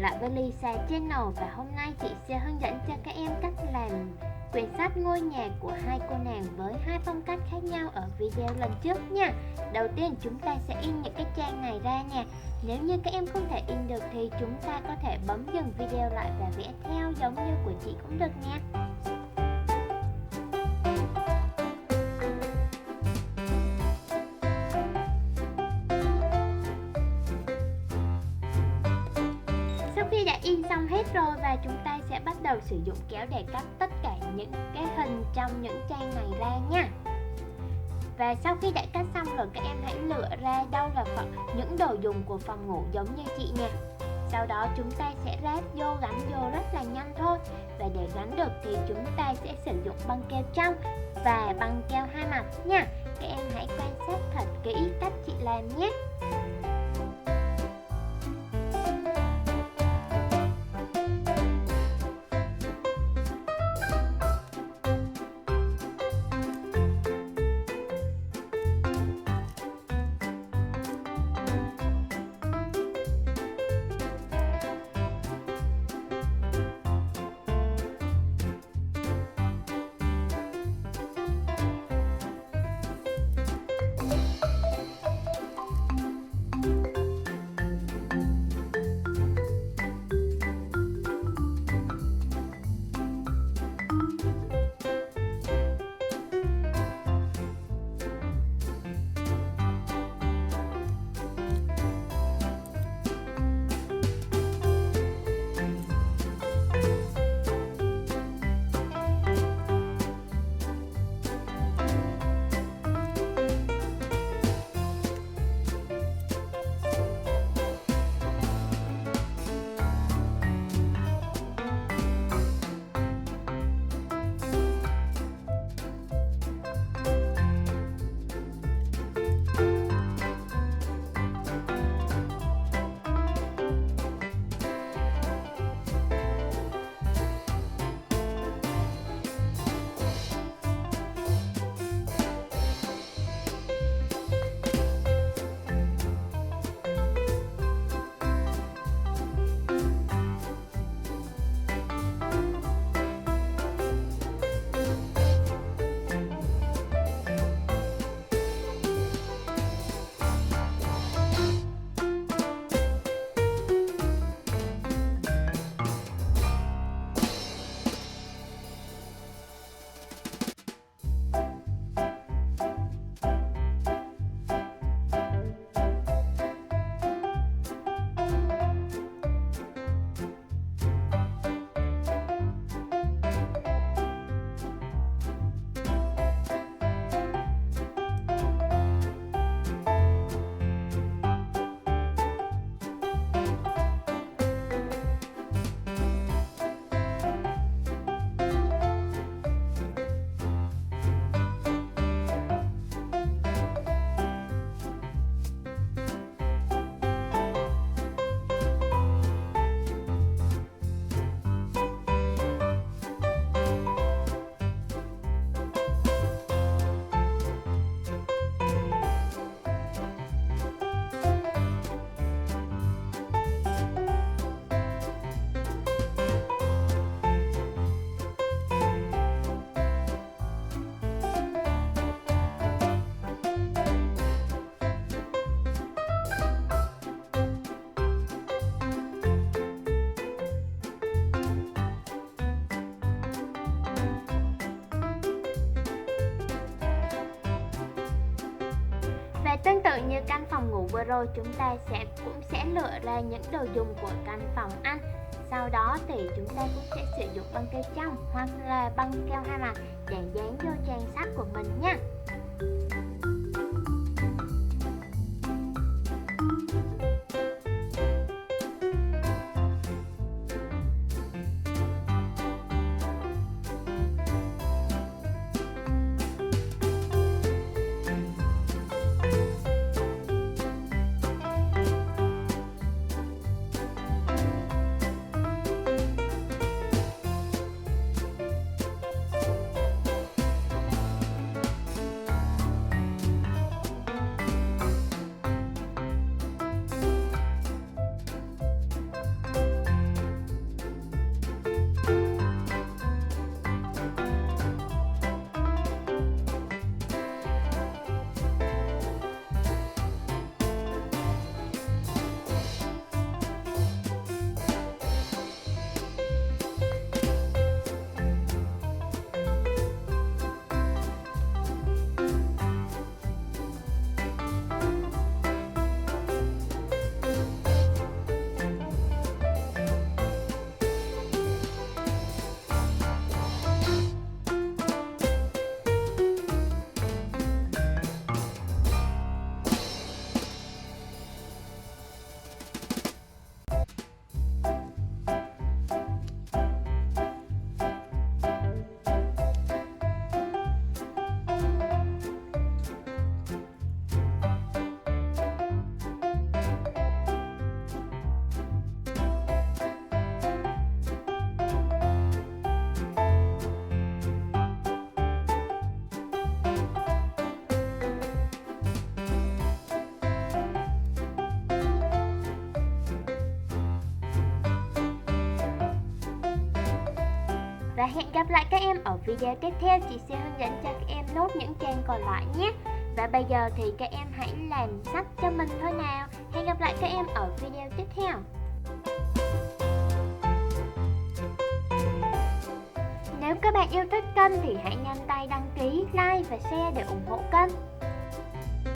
lại với Lisa Channel và hôm nay chị sẽ hướng dẫn cho các em cách làm quyển sách ngôi nhà của hai cô nàng với hai phong cách khác nhau ở video lần trước nha. Đầu tiên chúng ta sẽ in những cái trang này ra nha. Nếu như các em không thể in được thì chúng ta có thể bấm dừng video lại và vẽ theo giống như của chị cũng được nha. Sau khi đã in xong hết rồi và chúng ta sẽ bắt đầu sử dụng kéo để cắt tất cả những cái hình trong những trang này ra nha. Và sau khi đã cắt xong rồi các em hãy lựa ra đâu là những đồ dùng của phòng ngủ giống như chị nha. Sau đó chúng ta sẽ ráp vô, gắn vô rất là nhanh thôi. Và để gắn được thì chúng ta sẽ sử dụng băng keo trong và băng keo hai mặt nha. Các em hãy quan sát thật kỹ cách chị làm nhé. Và tương tự như căn phòng ngủ vừa rồi, chúng ta cũng sẽ lựa ra những đồ dùng của căn phòng ăn. Sau đó thì chúng ta cũng sẽ sử dụng băng keo trong hoặc là băng keo hai mặt để dán vô trang sách của mình nha. Và hẹn gặp lại các em ở video tiếp theo. Chị sẽ hướng dẫn cho các em nốt những trang còn lại nhé. Và bây giờ thì các em hãy làm sách cho mình thôi nào. Hẹn gặp lại các em ở video tiếp theo. Nếu các bạn yêu thích kênh thì hãy nhanh tay đăng ký, like và share để ủng hộ kênh.